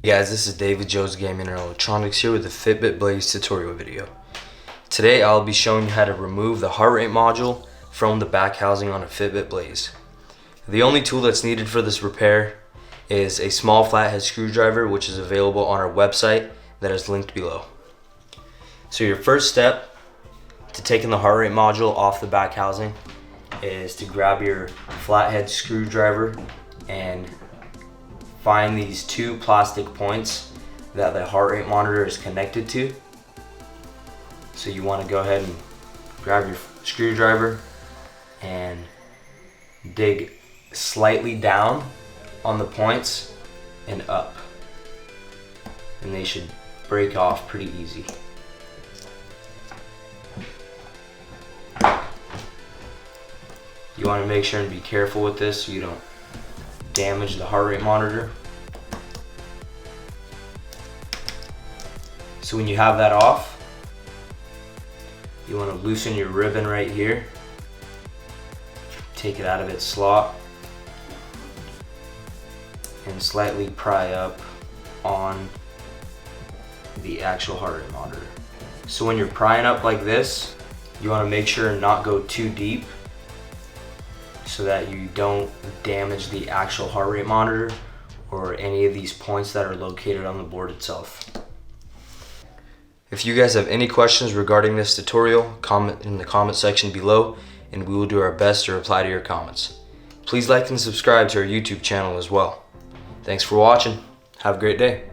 Hey guys, this is David, JoesGE and Electronics here with the Fitbit Blaze tutorial video. Today I'll be showing you how to remove the heart rate module from the back housing on a Fitbit Blaze. The only tool that's needed for this repair is a small flathead screwdriver, which is available on our website that is linked below. So your first step to taking the heart rate module off the back housing is to grab your flathead screwdriver and find these two plastic points that the heart rate monitor is connected to. So you want to go ahead and grab your screwdriver and dig slightly down on the points and up, and they should break off pretty easy. You want to make sure and be careful with this so you don't damage the heart rate monitor. So when you have that off, you want to loosen your ribbon right here, take it out of its slot, and slightly pry up on the actual heart rate monitor. So when you're prying up like this, you want to make sure and not go too deep so that you don't damage the actual heart rate monitor or any of these points that are located on the board itself. If you guys have any questions regarding this tutorial, comment in the comment section below and we will do our best to reply to your comments. Please like and subscribe to our YouTube channel as well. Thanks for watching. Have a great day.